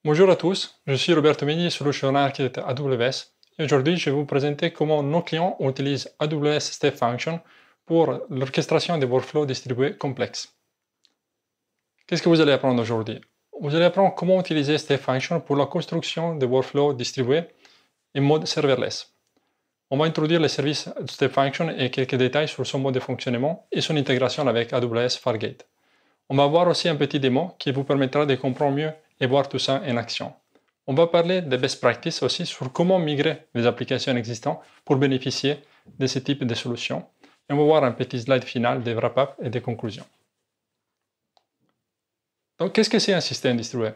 Bonjour à tous, je suis Roberto Megni, Solution Architect à AWS et aujourd'hui je vais vous présenter comment nos clients utilisent AWS Step Function pour l'orchestration des workflows distribués complexes. Qu'est-ce que vous allez apprendre aujourd'hui? Vous allez apprendre comment utiliser Step Function pour la construction des workflows distribués en mode serverless. On va introduire les services Step Function et quelques détails sur son mode de fonctionnement et son intégration avec AWS Fargate. On va voir aussi un petit démo qui vous permettra de comprendre mieux et voir tout ça en action. On va parler des best practices aussi sur comment migrer les applications existantes pour bénéficier de ce type de solutions. Et on va voir un petit slide final de wrap-up et de conclusions. Donc, qu'est-ce que c'est un système distribué?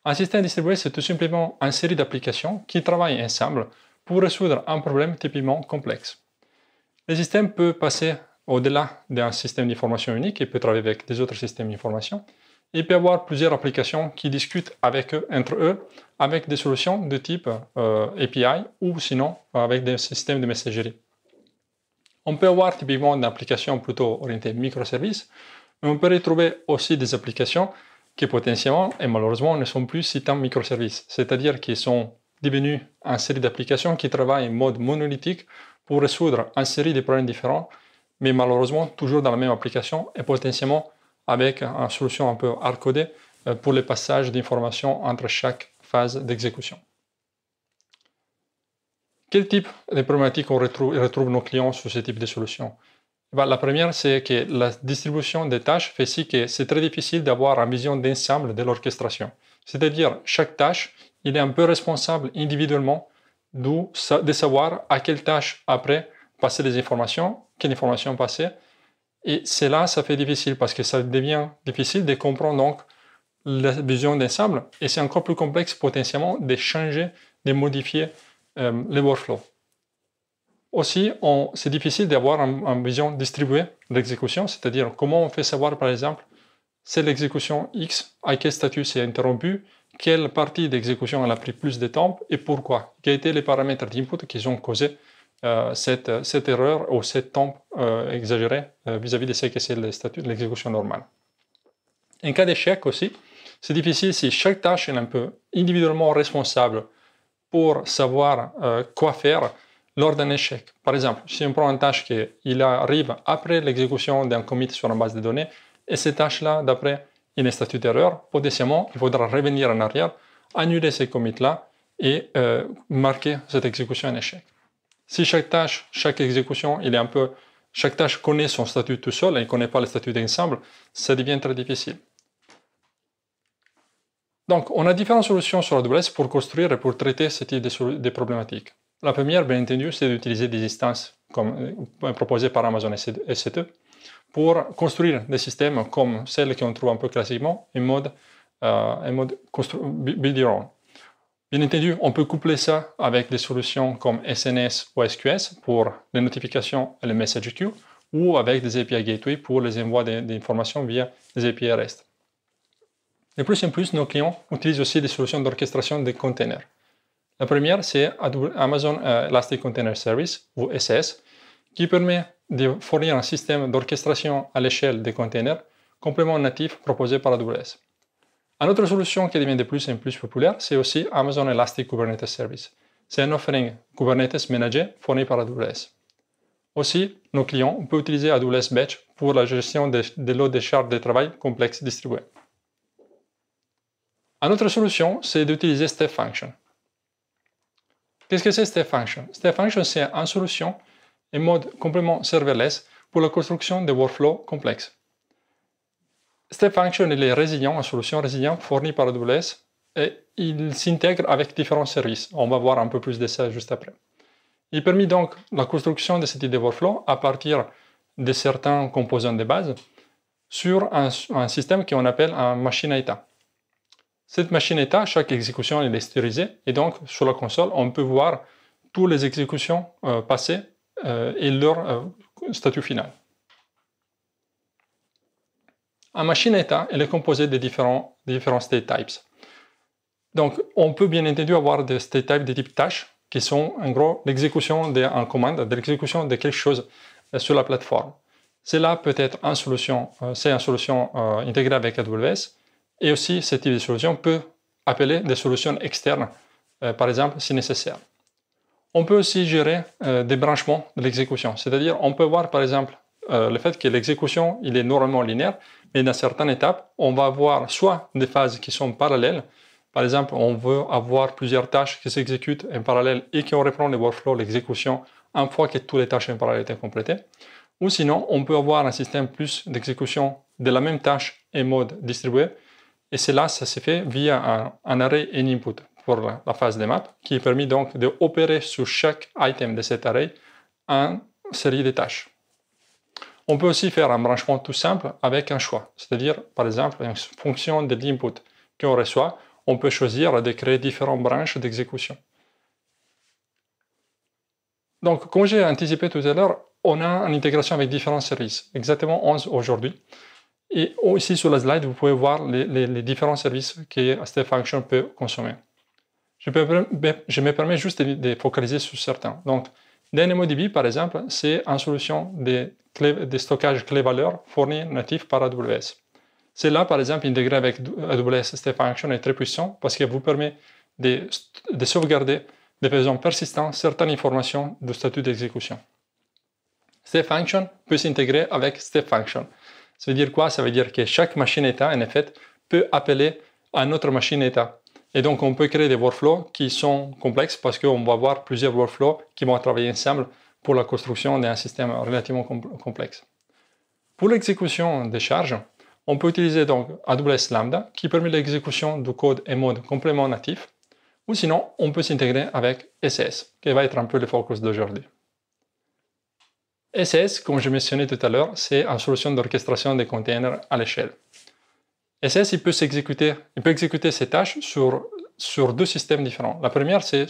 Un système distribué, c'est tout simplement une série d'applications qui travaillent ensemble pour résoudre un problème typiquement complexe. Le système peut passer au-delà d'un système d'information unique et peut travailler avec des autres systèmes d'information. Il peut y avoir plusieurs applications qui discutent entre eux avec des solutions de type API ou sinon avec des systèmes de messagerie. On peut avoir typiquement une application plutôt orientée microservices, mais on peut retrouver aussi des applications qui potentiellement et malheureusement ne sont plus citant microservices, c'est-à-dire qu'ils sont devenus une série d'applications qui travaillent en mode monolithique pour résoudre une série de problèmes différents, mais malheureusement toujours dans la même application et potentiellement avec une solution un peu hard-codée pour le passage d'informations entre chaque phase d'exécution. Quel type de problématiques on retrouve nos clients sur ce type de solution? La première, c'est que la distribution des tâches fait si que c'est très difficile d'avoir une vision d'ensemble de l'orchestration. C'est-à-dire, chaque tâche, il est un peu responsable individuellement de savoir à quelle tâche après passer les informations, quelle information passer. Et cela, ça fait difficile parce que ça devient difficile de comprendre donc la vision d'ensemble et c'est encore plus complexe potentiellement de changer, de modifier les workflows. Aussi, c'est difficile d'avoir une vision distribuée de l'exécution, c'est-à-dire comment on fait savoir par exemple c'est l'exécution X, à quel statut c'est interrompu, quelle partie d'exécution a pris plus de temps et pourquoi, quels étaient les paramètres d'input qui ont causé cette erreur ou cette temps exagéré vis-à-vis de ce que c'est le statut de l'exécution normale. En cas d'échec aussi, c'est difficile si chaque tâche est un peu individuellement responsable pour savoir quoi faire lors d'un échec. Par exemple, si on prend une tâche qui arrive après l'exécution d'un commit sur une base de données, et cette tâche-là, d'après une statut d'erreur, potentiellement, il faudra revenir en arrière, annuler ces commits-là et marquer cette exécution en échec. Si chaque tâche, chaque exécution, chaque tâche connaît son statut tout seul et ne connaît pas le statut d'ensemble, ça devient très difficile. Donc, on a différentes solutions sur AWS pour construire et pour traiter ce type de problématiques. La première, bien entendu, c'est d'utiliser des instances proposées par Amazon EC2 pour construire des systèmes comme celles qu'on trouve un peu classiquement en mode build your own. Bien entendu, on peut coupler ça avec des solutions comme SNS ou SQS pour les notifications et les message queue ou avec des API Gateway pour les envois d'informations via des API REST. De plus en plus, nos clients utilisent aussi des solutions d'orchestration des containers. La première, c'est Amazon Elastic Container Service, ou ECS, qui permet de fournir un système d'orchestration à l'échelle des containers, complément natif proposé par AWS. Une autre solution qui devient de plus en plus populaire, c'est aussi Amazon Elastic Kubernetes Service. C'est un offering Kubernetes managé fourni par AWS. Aussi, nos clients peuvent utiliser AWS Batch pour la gestion des lots de charges de travail complexes distribués. Une autre solution, c'est d'utiliser Step Function. Qu'est-ce que c'est Step Function? Step Function, c'est une solution en mode complètement serverless pour la construction de workflows complexes. Step Function est résilient, une solution résiliente fournie par AWS et il s'intègre avec différents services. On va voir un peu plus de ça juste après. Il permet donc la construction de ce type de workflow à partir de certains composants de base sur un système qu'on appelle un machine à état. Cette machine à état, chaque exécution est historisée et donc sur la console, on peut voir toutes les exécutions passées et leur statut final. Une machine à état, elle est composée de différents state types. Donc, on peut bien entendu avoir des state types de type tâches qui sont en gros l'exécution d'une commande, de l'exécution de quelque chose sur la plateforme. Cela peut être une solution intégrée avec AWS et aussi ce type de solution peut appeler des solutions externes, par exemple, si nécessaire. On peut aussi gérer des branchements de l'exécution, c'est-à-dire on peut voir par exemple le fait que l'exécution il est normalement linéaire, mais dans certaines étapes, on va avoir soit des phases qui sont parallèles, par exemple on veut avoir plusieurs tâches qui s'exécutent en parallèle et qui reprend le workflow, l'exécution, une fois que toutes les tâches en parallèle étaient complétées, ou sinon on peut avoir un système plus d'exécution de la même tâche en mode distribué, et cela, ça se fait via un array in input pour la phase de map, qui permet donc d'opérer sur chaque item de cet array une série de tâches. On peut aussi faire un branchement tout simple avec un choix, c'est-à-dire, par exemple, en fonction de l'input qu'on reçoit, on peut choisir de créer différentes branches d'exécution. Donc, comme j'ai anticipé tout à l'heure, on a une intégration avec différents services, exactement 11 aujourd'hui. Et ici sur la slide, vous pouvez voir les différents services que StepFunction peut consommer. Je me permets juste de focaliser sur certains. Donc, DynamoDB, par exemple, c'est une solution de stockage clé-valeur fournie natif par AWS. C'est là, par exemple, intégré avec AWS StepFunction est très puissant parce qu'il vous permet de sauvegarder de façon persistante certaines informations du statut d'exécution. StepFunction peut s'intégrer avec StepFunction. Ça veut dire quoi? Ça veut dire que chaque machine état, en effet, peut appeler à une autre machine état. Et donc, on peut créer des workflows qui sont complexes parce qu'on va avoir plusieurs workflows qui vont travailler ensemble pour la construction d'un système relativement complexe. Pour l'exécution des charges, on peut utiliser donc AWS Lambda qui permet l'exécution du code en mode complément natif, ou sinon, on peut s'intégrer avec SES, qui va être un peu le focus d'aujourd'hui. SES, comme je mentionnais tout à l'heure, c'est une solution d'orchestration des containers à l'échelle. SES, il peut exécuter ses tâches sur deux systèmes différents. La première, c'est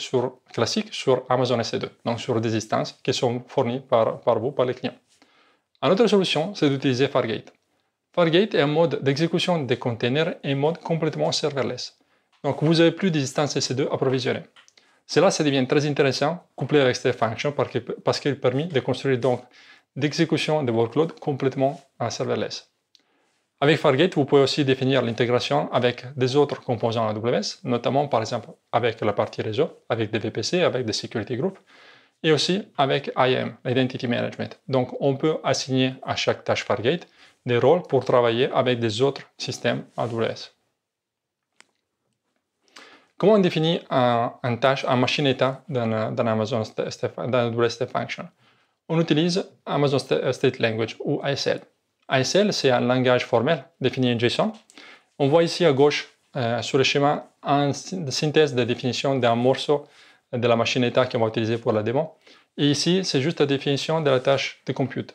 classique sur Amazon EC2, donc sur des instances qui sont fournies par vous, par les clients. Une autre solution, c'est d'utiliser Fargate. Fargate est un mode d'exécution des containers et un mode complètement serverless. Donc, vous n'avez plus d'instances EC2 approvisionnées. Cela, ça devient très intéressant, couplé avec StepFunction, parce qu'il permet de construire donc l'exécution de workloads complètement en serverless. Avec Fargate, vous pouvez aussi définir l'intégration avec des autres composants AWS, notamment par exemple avec la partie réseau, avec des VPC, avec des security groups, et aussi avec IAM, l'Identity Management. Donc, on peut assigner à chaque tâche Fargate des rôles pour travailler avec des autres systèmes AWS. Comment on définit une tâche, une machine état dans AWS StepFunction? On utilise Amazon State Language ou ASL. ASL, c'est un langage formel défini en JSON. On voit ici à gauche, sur le schéma, une synthèse de définition d'un morceau de la machine état qu'on va utiliser pour la démo. Et ici, c'est juste la définition de la tâche de compute.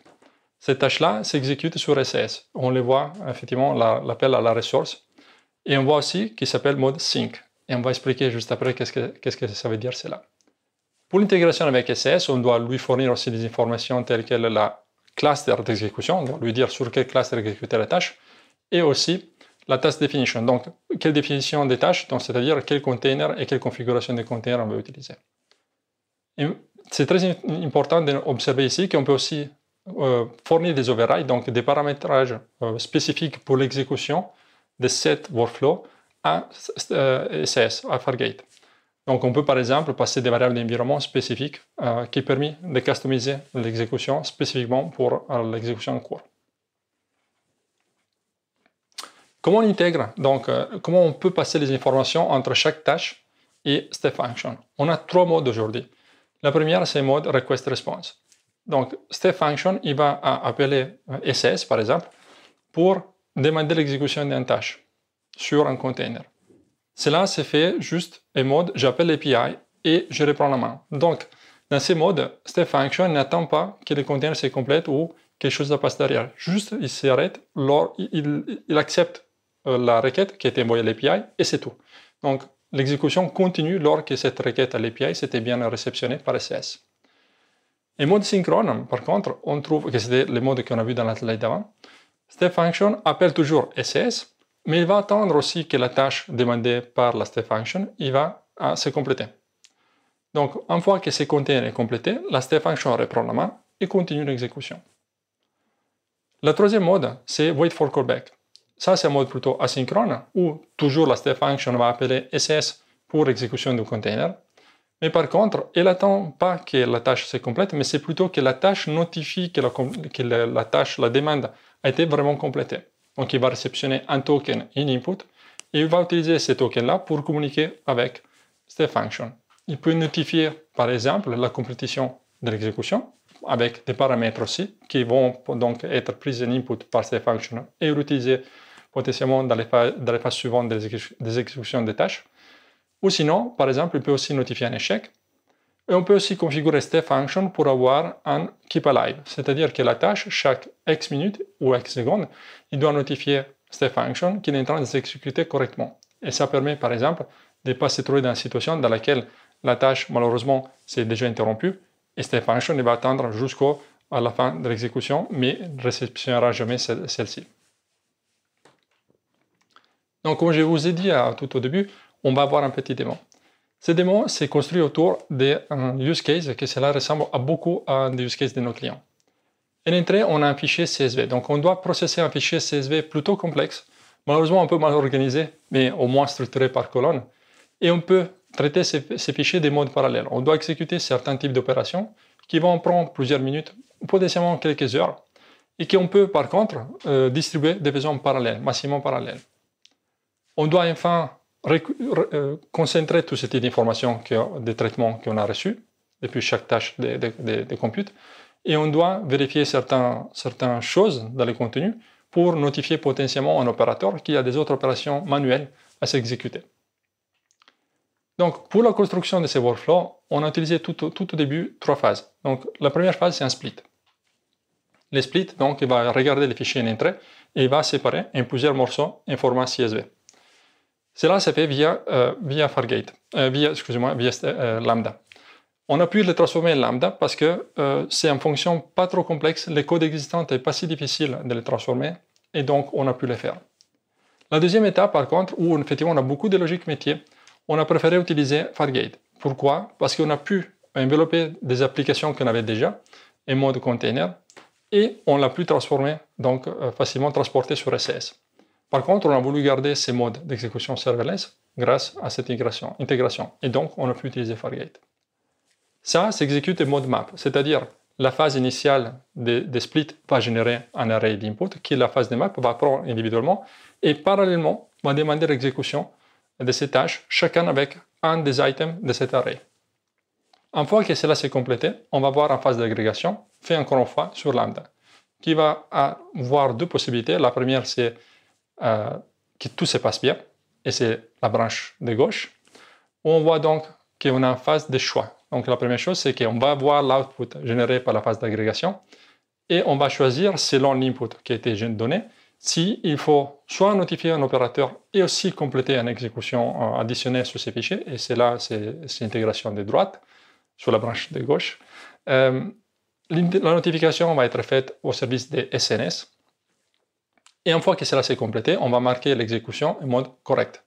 Cette tâche-là s'exécute sur SES. On le voit, effectivement, l'appel à la ressource. Et on voit aussi qu'il s'appelle mode sync. Et on va expliquer juste après qu'est-ce que ça veut dire cela. Pour l'intégration avec SES, on doit lui fournir aussi des informations telles que la cluster d'exécution, on doit lui dire sur quel cluster exécuter la tâche, et aussi la task definition, donc quelle définition des tâches, c'est-à-dire quel container et quelle configuration de container on va utiliser. C'est très important d'observer ici qu'on peut aussi fournir des overrides, donc des paramétrages spécifiques pour l'exécution de cette workflow à SES, à Fargate. Donc on peut par exemple passer des variables d'environnement spécifiques qui permettent de customiser l'exécution spécifiquement pour l'exécution en cours. Comment on intègre, donc comment on peut passer les informations entre chaque tâche et StepFunction? On a trois modes aujourd'hui. La première, c'est le mode Request Response. Donc StepFunction, il va appeler SES par exemple pour demander l'exécution d'une tâche sur un container. Cela se fait juste en mode j'appelle l'API et je reprends la main. Donc, dans ces modes, StepFunction n'attend pas que le container se complète ou quelque chose passe derrière. Juste, il s'arrête, il accepte la requête qui a été envoyée à l'API et c'est tout. Donc, l'exécution continue lorsque cette requête à l'API s'était bien réceptionnée par SES. En mode synchrone, par contre, on trouve que c'était le mode qu'on a vu dans la slide d'avant. StepFunction appelle toujours SES, mais il va attendre aussi que la tâche demandée par la StepFunction va se compléter. Donc, une fois que ce container est complété, la StepFunction reprend la main et continue l'exécution. Le troisième mode, c'est Wait for Callback. Ça, c'est un mode plutôt asynchrone, où toujours la step function va appeler SS pour exécution du container. Mais par contre, elle n'attend pas que la tâche se complète, mais c'est plutôt que la tâche notifie que la tâche, la demande, a été vraiment complétée. Donc, il va réceptionner un token in input, et il va utiliser ce token-là pour communiquer avec step function. Il peut notifier, par exemple, la complétion de l'exécution, avec des paramètres aussi, qui vont donc être pris en input par step function et l'utiliser potentiellement dans les phases suivantes des exécutions des tâches. Ou sinon, par exemple, il peut aussi notifier un échec. Et on peut aussi configurer step function pour avoir un keep alive, c'est-à-dire que la tâche, chaque X minutes ou X secondes, il doit notifier step function qu'il est en train de s'exécuter correctement. Et ça permet, par exemple, de ne pas se trouver dans une situation dans laquelle la tâche, malheureusement, s'est déjà interrompue et step function va attendre jusqu'à la fin de l'exécution, mais ne réceptionnera jamais celle-ci. Donc, comme je vous ai dit tout au début, on va avoir un petit démon. Ce démon, c'est construit autour d'un use case qui cela ressemble beaucoup à un use case de nos clients. En entrée, on a un fichier CSV. Donc, on doit processer un fichier CSV plutôt complexe, malheureusement un peu mal organisé, mais au moins structuré par colonne. Et on peut traiter ces fichiers des modes parallèles. On doit exécuter certains types d'opérations qui vont prendre plusieurs minutes, potentiellement quelques heures, et qu'on peut par contre distribuer de façon parallèle, massivement parallèle. On doit enfin concentrer tout ce type d'informations, des traitements qu'on a reçus depuis chaque tâche de compute, et on doit vérifier certaines choses dans le contenu pour notifier potentiellement un opérateur qu'il y a des autres opérations manuelles à s'exécuter. Donc, pour la construction de ces workflows, on a utilisé tout au début 3 phases. Donc, la première phase, c'est un split. Le split, donc, il va regarder les fichiers en entrée et il va séparer en plusieurs morceaux en format CSV. Cela se fait via Fargate, via Lambda. On a pu le transformer en Lambda parce que c'est une fonction pas trop complexe, le code existant n'est pas si difficile de le transformer et donc on a pu le faire. La deuxième étape, par contre, où effectivement on a beaucoup de logique métier, on a préféré utiliser Fargate. Pourquoi? Parce qu'on a pu envelopper des applications qu'on avait déjà en mode container et on l'a pu transformer, donc facilement transporter sur SCS. Par contre, on a voulu garder ces modes d'exécution serverless grâce à cette intégration. Et donc, on a pu utiliser Fargate. Ça s'exécute en mode map, c'est-à-dire la phase initiale des splits va générer un array d'input qui, la phase de map, va prendre individuellement et parallèlement va demander l'exécution de ces tâches, chacun avec un des items de cet array. Une fois que cela s'est complété, on va voir en phase d'agrégation, fait encore une fois sur Lambda, qui va avoir deux possibilités. La première, c'est que tout se passe bien, et c'est la branche de gauche, où on voit donc qu'on a une phase de choix. Donc la première chose, c'est qu'on va voir l'output généré par la phase d'agrégation, et on va choisir, selon l'input qui a été donné, s'il faut soit notifier un opérateur et aussi compléter une exécution additionnelle sur ces fichiers, et c'est là, c'est l'intégration de droite, sur la branche de gauche. La notification va être faite au service des SNS, et une fois que cela s'est complété, on va marquer l'exécution en mode correct.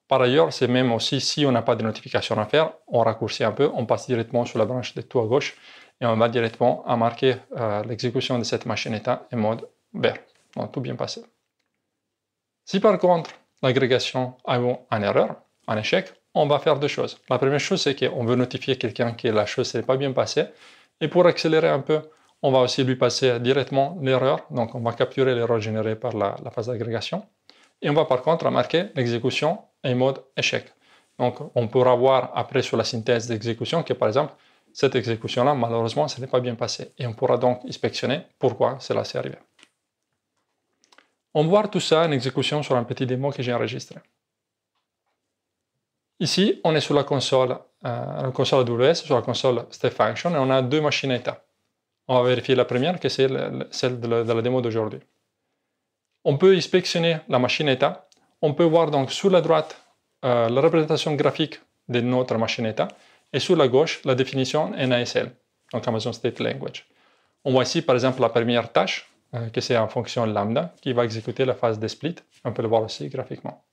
Par ailleurs, c'est même aussi si on n'a pas de notification à faire, on raccourcit un peu, on passe directement sur la branche de tout à gauche et on va directement à marquer l'exécution de cette machine état en mode vert. Donc tout bien passé. Si par contre l'agrégation a eu une erreur, un échec, on va faire deux choses. La première chose, c'est qu'on veut notifier quelqu'un que la chose n'est pas bien passée. Et pour accélérer un peu, on va aussi lui passer directement l'erreur. Donc, on va capturer l'erreur générée par la phase d'agrégation. Et on va par contre marquer l'exécution en mode échec. Donc, on pourra voir après sur la synthèse d'exécution que, par exemple, cette exécution-là, malheureusement, ça n'est pas bien passé. Et on pourra donc inspectionner pourquoi cela s'est arrivé. On va voir tout ça en exécution sur un petit démo que j'ai enregistré. Ici, on est sur la console AWS, sur la console Step Function, et on a deux machines état. On va vérifier la première, que c'est celle de la démo d'aujourd'hui. On peut inspectionner la machine état. On peut voir donc sur la droite la représentation graphique de notre machine état et sur la gauche la définition en ASL, donc Amazon State Language. On voit ici par exemple la première tâche, que c'est en fonction lambda, qui va exécuter la phase de split. On peut le voir aussi graphiquement.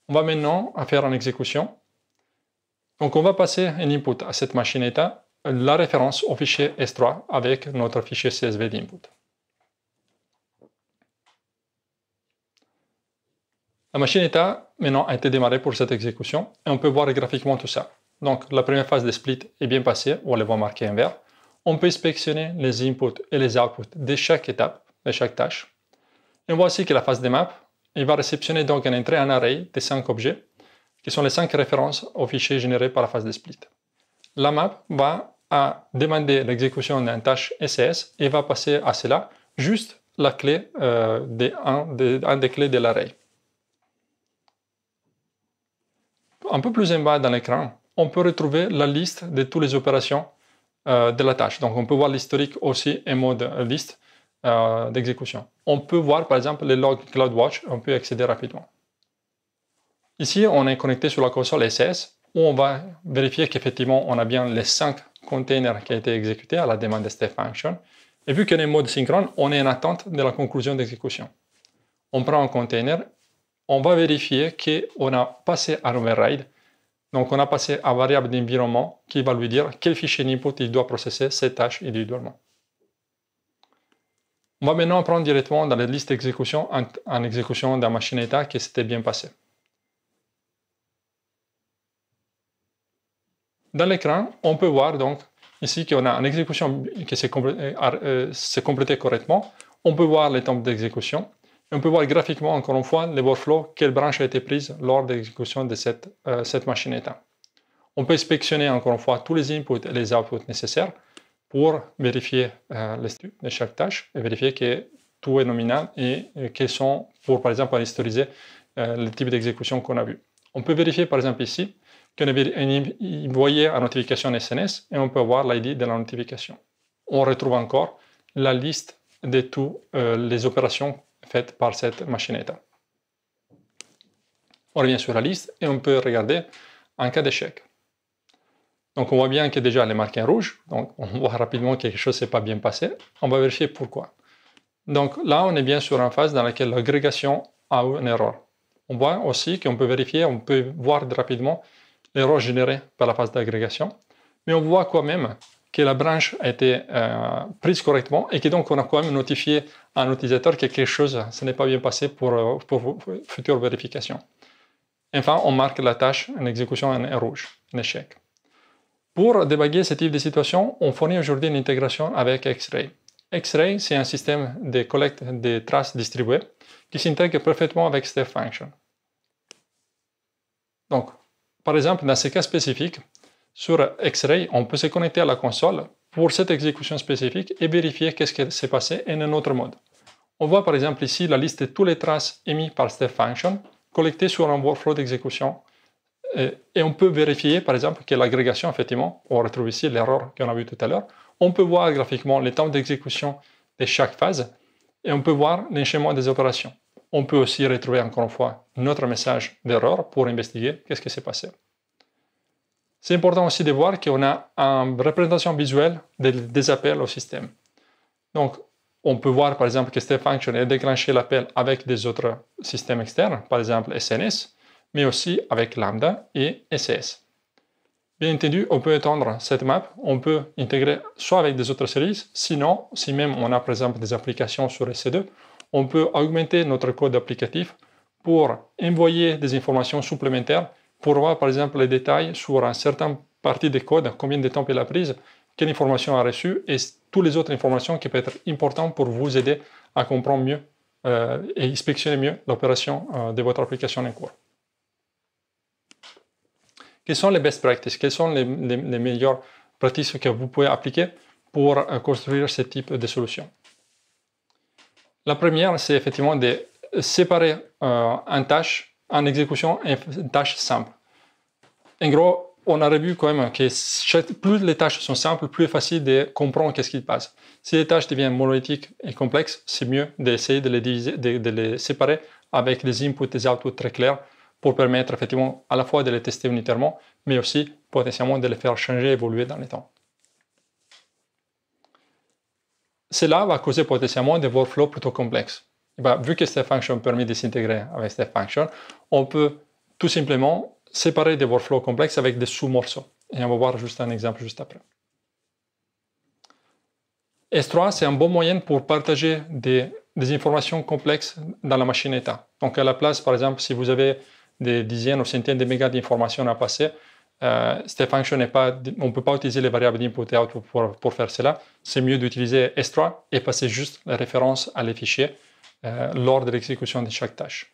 On va maintenant faire une exécution. Donc on va passer un input à cette machine état, la référence au fichier S3 avec notre fichier CSV d'input. La machine état, maintenant, a été démarrée pour cette exécution et on peut voir graphiquement tout ça. Donc, la première phase de split est bien passée, on les voit marqués en vert. On peut inspectionner les inputs et les outputs de chaque étape, de chaque tâche. Et on voit aussi que la phase de map, il va réceptionner donc une entrée en array de 5 objets, qui sont les 5 références aux fichiers générés par la phase de split. La map va demander l'exécution d'une tâche SES et va passer à cela juste la clé un des clés de l'array. Un peu plus en bas dans l'écran, on peut retrouver la liste de toutes les opérations de la tâche. Donc on peut voir l'historique aussi en mode liste d'exécution. On peut voir par exemple les logs CloudWatch, on peut accéder rapidement. Ici, on est connecté sur la console SES où on va vérifier qu'effectivement on a bien les 5 containers qui ont été exécutés à la demande de step function. Et vu qu'on est en mode synchrone, on est en attente de la conclusion d'exécution. On prend un container, on va vérifier qu'on a passé à override. Donc on a passé à variable d'environnement qui va lui dire quel fichier input il doit processer cette tâche individuellement. On va maintenant prendre directement dans la liste d'exécution en exécution de la machine état qui s'était bien passé. Dans l'écran, on peut voir donc ici qu'on a une exécution qui s'est complétée correctement. On peut voir les temps d'exécution. On peut voir graphiquement, encore une fois, les workflows, quelle branche a été prise lors de l'exécution de cette machine état. On peut inspectionner, encore une fois, tous les inputs et les outputs nécessaires pour vérifier les statuts de chaque tâche et vérifier que tout est nominal et quels sont, pour par exemple, historiser le type d'exécution qu'on a vu. On peut vérifier, par exemple, ici, qu'on a envoyé une notification SNS et on peut voir l'ID de la notification. On retrouve encore la liste de toutes les opérations faites par cette machine état. On revient sur la liste et on peut regarder en cas d'échec. Donc on voit bien que déjà elle est marquée en rouge, donc on voit rapidement que quelque chose ne s'est pas bien passé. On va vérifier pourquoi. Donc là, on est bien sur une phase dans laquelle l'agrégation a eu une erreur. On voit aussi qu'on peut vérifier, on peut voir rapidement l'erreur générée par la phase d'agrégation, mais on voit quand même que la branche a été prise correctement et que donc on a quand même notifié à un utilisateur que quelque chose ne n'est pas bien passé pour future vérification. Enfin, on marque la tâche en exécution en rouge, un échec. Pour débugger ce type de situation, on fournit aujourd'hui une intégration avec X-Ray. X-Ray, c'est un système de collecte de traces distribuées qui s'intègre parfaitement avec Step Function. Donc, par exemple, dans ce cas spécifique, sur X-Ray, on peut se connecter à la console pour cette exécution spécifique et vérifier qu'est-ce qui s'est passé en un autre mode. On voit par exemple ici la liste de toutes les traces émises par Step Function collectées sur un workflow d'exécution. Et on peut vérifier par exemple que l'agrégation, effectivement, on retrouve ici l'erreur qu'on a vue tout à l'heure. On peut voir graphiquement les temps d'exécution de chaque phase et on peut voir l'enchaînement des opérations. On peut aussi retrouver encore une fois notre message d'erreur pour investiguer qu'est-ce qui s'est passé. C'est important aussi de voir qu'on a une représentation visuelle des appels au système. Donc, on peut voir par exemple que Step Function a déclenché l'appel avec des autres systèmes externes, par exemple SNS, mais aussi avec Lambda et SES. Bien entendu, on peut étendre cette map, on peut intégrer soit avec des autres services, sinon, si même on a par exemple des applications sur EC2, on peut augmenter notre code applicatif pour envoyer des informations supplémentaires pour voir par exemple les détails sur une certaine partie du code, combien de temps elle a prise, quelle information a reçu et toutes les autres informations qui peuvent être importantes pour vous aider à comprendre mieux et inspectionner mieux l'opération de votre application en cours. Quelles sont les best practices? Quelles sont les meilleures pratiques que vous pouvez appliquer pour construire ce type de solution? La première, c'est effectivement de séparer une tâche en exécution et une tâche simple. En gros, on a revu quand même que plus les tâches sont simples, plus facile de comprendre qu'est-ce qui passe. Si les tâches deviennent monolithiques et complexes, c'est mieux d'essayer de les diviser, de les séparer avec des inputs et des outputs très clairs pour permettre effectivement à la fois de les tester unitairement, mais aussi potentiellement de les faire changer, évoluer dans le temps. Cela va causer potentiellement des workflows plutôt complexes. Vu que Step Function permet de s'intégrer avec Step Function, on peut tout simplement séparer des workflows complexes avec des sous-morceaux. Et on va voir juste un exemple juste après. S3, c'est un bon moyen pour partager des des informations complexes dans la machine état. Donc à la place, par exemple, si vous avez des dizaines ou centaines de mégas d'informations à passer, cette fonction n'est pas, on ne peut pas utiliser les variables d'input et output pour faire cela. C'est mieux d'utiliser S3 et passer juste la référence à les fichiers lors de l'exécution de chaque tâche.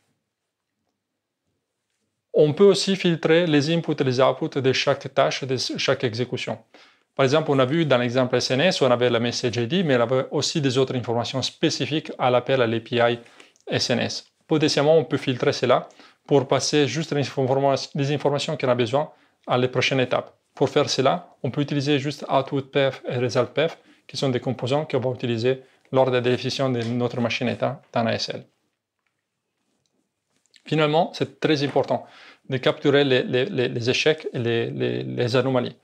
On peut aussi filtrer les inputs et les outputs de chaque tâche, de chaque exécution. Par exemple, on a vu dans l'exemple SNS, on avait la message ID, mais on avait aussi des autres informations spécifiques à l'appel à l'API SNS. Potentiellement, on peut filtrer cela pour passer juste les informations qu'on a besoin à la prochaine étape. Pour faire cela, on peut utiliser juste output.pf et result.pf, qui sont des composants qu'on va utiliser lors de la définition de notre machine état dans ASL. Finalement, c'est très important de capturer les échecs et les anomalies.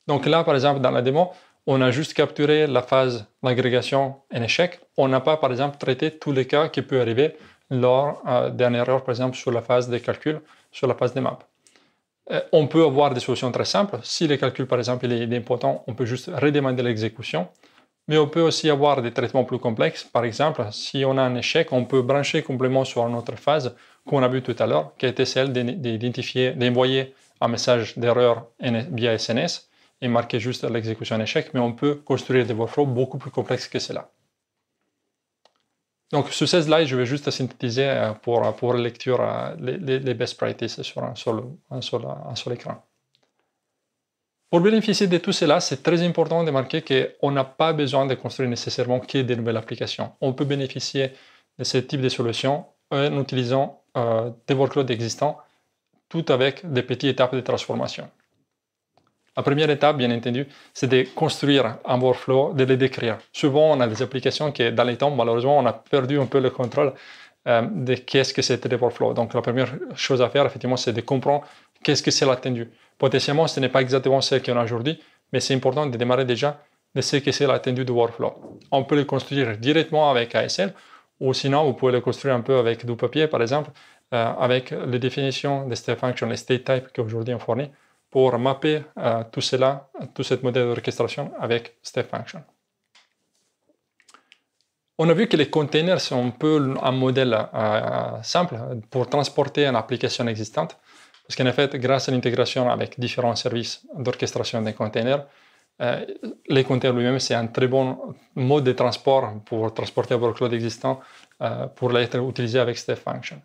Donc là, par exemple, dans la démo, on a juste capturé la phase d'agrégation en échec. On n'a pas, par exemple, traité tous les cas qui peuvent arriver lors d'une erreur, par exemple, sur la phase de calcul, sur la phase des maps. On peut avoir des solutions très simples. Si le calcul, par exemple, il est important, on peut juste redemander l'exécution. Mais on peut aussi avoir des traitements plus complexes. Par exemple, si on a un échec, on peut brancher complètement sur une autre phase qu'on a vue tout à l'heure, qui était celle d'envoyer un message d'erreur via SNS et marquer juste l'exécution en échec, mais on peut construire des workflows beaucoup plus complexes que cela. Donc, sur ces slides, je vais juste synthétiser pour la lecture les best practices sur un seul écran. Pour bénéficier de tout cela, c'est très important de marquer qu'on n'a pas besoin de construire nécessairement que de nouvelles applications. On peut bénéficier de ce type de solutions en utilisant des workloads existants, tout avec des petites étapes de transformation. La première étape, bien entendu, c'est de construire un workflow, de le décrire. Souvent, on a des applications qui, dans les temps, malheureusement, on a perdu un peu le contrôle de qu'est-ce que c'était le workflow. Donc, la première chose à faire, effectivement, c'est de comprendre qu'est-ce que c'est l'attendu. Potentiellement, ce n'est pas exactement ce qu'on a aujourd'hui, mais c'est important de démarrer déjà de ce que c'est l'attendu du workflow. On peut le construire directement avec ASL, ou sinon, vous pouvez le construire un peu avec du papier, par exemple, avec les définitions de step function, les state types qu'aujourd'hui on fournit, pour mapper tout cela, tout ce modèle d'orchestration avec step function. On a vu que les containers sont un peu un modèle simple pour transporter une application existante, parce qu'en fait, grâce à l'intégration avec différents services d'orchestration des containers, les containers lui-même, c'est un très bon mode de transport pour transporter un workload existant pour l'être utilisé avec step function.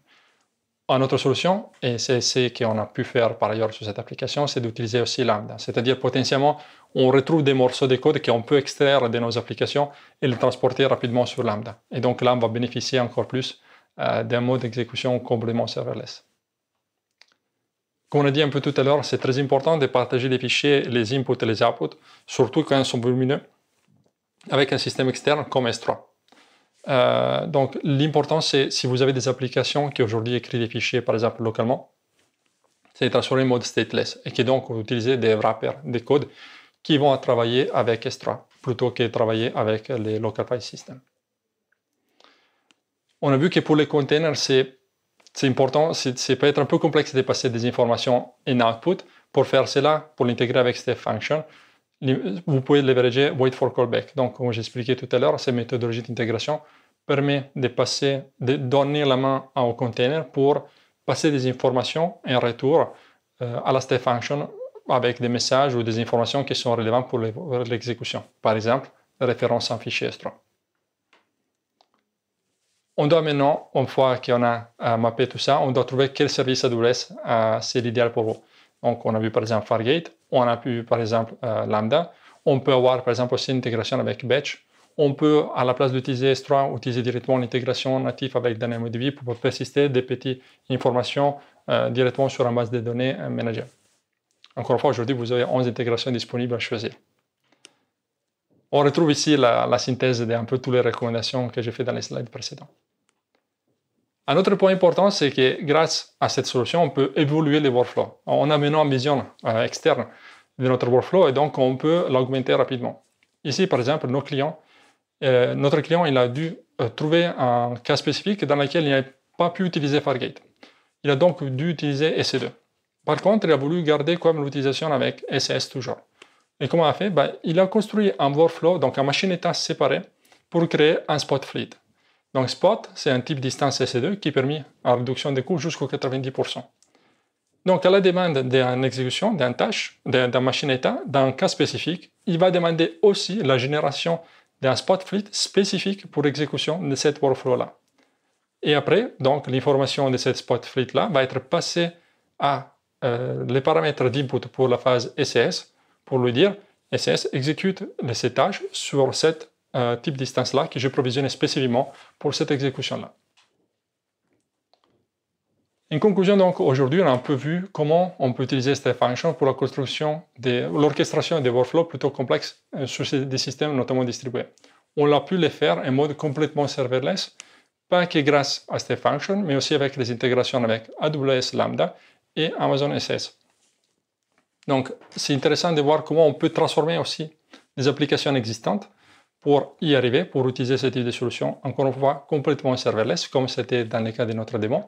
Une autre solution, et c'est ce qu'on a pu faire par ailleurs sur cette application, c'est d'utiliser aussi Lambda. C'est-à-dire potentiellement, on retrouve des morceaux de code qu'on peut extraire de nos applications et les transporter rapidement sur Lambda. Et donc là, on va bénéficier encore plus d'un mode d'exécution complètement serverless. Comme on a dit un peu tout à l'heure, c'est très important de partager les fichiers, les inputs et les outputs, surtout quand ils sont volumineux, avec un système externe comme S3. Donc l'important, c'est si vous avez des applications qui aujourd'hui écrivent des fichiers, par exemple localement, c'est de transformer en mode stateless et qui donc utiliser des wrappers, des codes qui vont travailler avec S3 plutôt que travailler avec les local file systems. On a vu que pour les containers, c'est important, ça peut être un peu complexe de passer des informations en output. Pour faire cela, pour l'intégrer avec step function, vous pouvez leverager wait for callback. Donc, comme j'expliquais tout à l'heure, cette méthodologie d'intégration permet de donner la main au container pour passer des informations en retour à la step function avec des messages ou des informations qui sont relevantes pour l'exécution. Par exemple, la référence à un fichier S3. On doit maintenant, une fois qu'on a mappé tout ça, on doit trouver quel service AWS c'est l'idéal pour vous. Donc, on a vu par exemple Fargate, on a vu par exemple Lambda. On peut avoir par exemple aussi une intégration avec Batch. On peut, à la place d'utiliser S3, utiliser directement l'intégration native avec DynamoDB pour persister des petites informations directement sur une base de données manager. Encore une fois, aujourd'hui, vous avez 11 intégrations disponibles à choisir. On retrouve ici la synthèse d'un peu toutes les recommandations que j'ai fait dans les slides précédents. Un autre point important, c'est que grâce à cette solution, on peut évoluer les workflows. On a maintenant une vision externe de notre workflow et donc on peut l'augmenter rapidement. Ici, par exemple, notre client il a dû trouver un cas spécifique dans lequel il n'a pas pu utiliser Fargate. Il a donc dû utiliser EC2. Par contre, il a voulu garder comme l'utilisation avec SS toujours. Et comment il a fait? Il a construit un workflow, donc une machine état séparée, pour créer un spot fleet. Donc Spot, c'est un type d'instance EC2 qui permet une réduction des coûts jusqu'au 90%. Donc à la demande d'une exécution, d'une tâche, d'un machine état, dans un cas spécifique, il va demander aussi la génération d'un spot fleet spécifique pour l'exécution de cette workflow-là. Et après, donc l'information de cette spot fleet-là va être passée à les paramètres d'input pour la phase SES pour lui dire SES exécute ces tâches sur cette type d'instance-là que j'ai provisionné spécifiquement pour cette exécution-là. En conclusion, donc, aujourd'hui, on a un peu vu comment on peut utiliser cette fonction pour la construction l'orchestration des workflows plutôt complexes sur des systèmes notamment distribués. On a pu les faire en mode complètement serverless, pas que grâce à cette fonction, mais aussi avec les intégrations avec AWS Lambda et Amazon SS. Donc, c'est intéressant de voir comment on peut transformer aussi des applications existantes pour y arriver, pour utiliser ce type de solution, encore une fois, complètement serverless, comme c'était dans le cas de notre démo.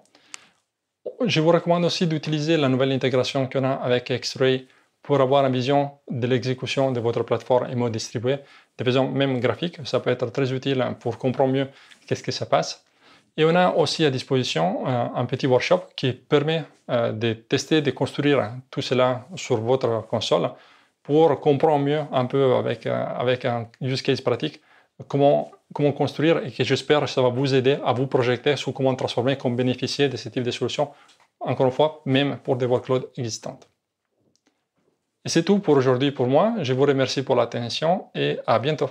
Je vous recommande aussi d'utiliser la nouvelle intégration qu'on a avec X-Ray pour avoir une vision de l'exécution de votre plateforme en mode distribué, de façon même graphique. Ça peut être très utile pour comprendre mieux qu'est-ce que ça passe. Et on a aussi à disposition un petit workshop qui permet de tester, de construire tout cela sur votre console pour comprendre mieux un peu avec un use case pratique comment construire et que j'espère que ça va vous aider à vous projeter sur comment transformer, comment bénéficier de ce type de solutions, encore une fois, même pour des workloads existants. Et c'est tout pour aujourd'hui pour moi. Je vous remercie pour l'attention et à bientôt.